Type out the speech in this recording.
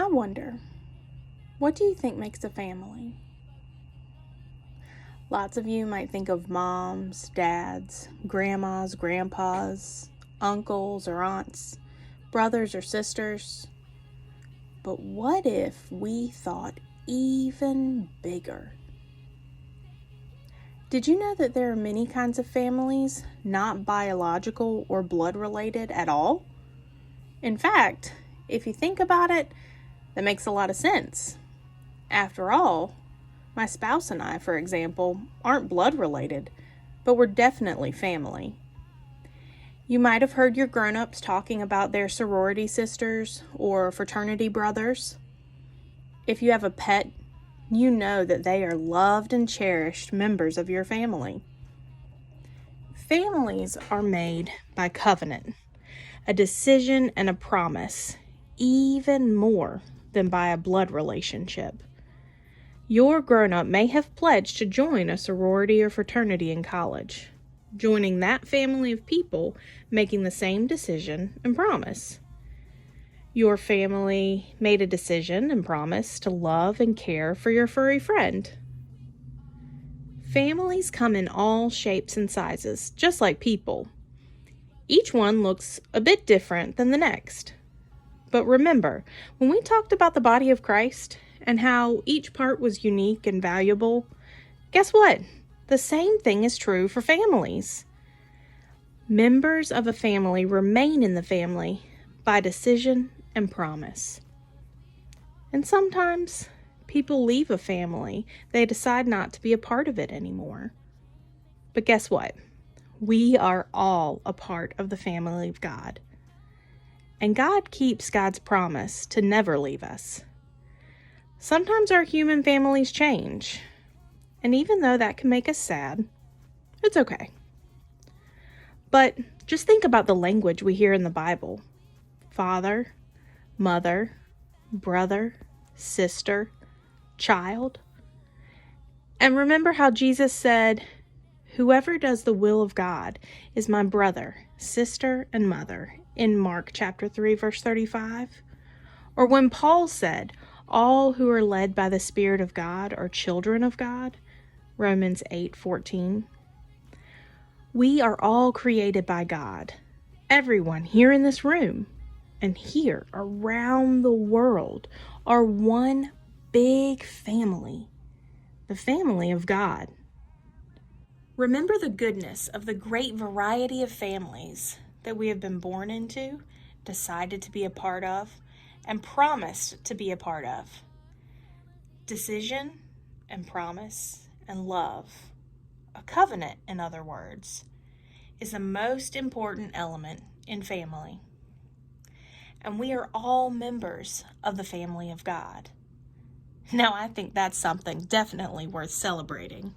wonder, what do you think makes a family? Lots of you might think of moms, dads, grandmas, grandpas, uncles or aunts, brothers or sisters. But what if we thought even bigger? Did you know that there are many kinds of families, not biological or blood related at all? In fact, if you think about it, that makes a lot of sense. After all, my spouse and I, for example, aren't blood related, but we're definitely family. You might have heard your grown-ups talking about their sorority sisters or fraternity brothers. If you have a pet, you know that they are loved and cherished members of your family. Families are made by covenant, a decision and a promise, even more than by a blood relationship. Your grown-up may have pledged to join a sorority or fraternity in college, joining that family of people making the same decision and promise. Your family made a decision and promise to love and care for your furry friend. Families come in all shapes and sizes, just like people. Each one looks a bit different than the next. But remember, when we talked about the body of Christ and how each part was unique and valuable, guess what? The same thing is true for families. Members of a family remain in the family by decision and promise. And sometimes people leave a family. They decide not to be a part of it anymore. But guess what? We are all a part of the family of God. And God keeps God's promise to never leave us. Sometimes our human families change. And even though that can make us sad, it's okay. But just think about the language we hear in the Bible. Father, mother, brother, sister, child. And remember how Jesus said, "Whoever does the will of God is my brother, sister, and mother," in Mark chapter 3, verse 35. Or when Paul said, "All who are led by the Spirit of God are children of God," Romans 8:14. We are all created by God. Everyone here in this room and here around the world are one big family, the family of God. Remember the goodness of the great variety of families that we have been born into, decided to be a part of, and promised to be a part of. Decision and promise and love, a covenant in other words, is the most important element in family. And we are all members of the family of God. Now, I think that's something definitely worth celebrating.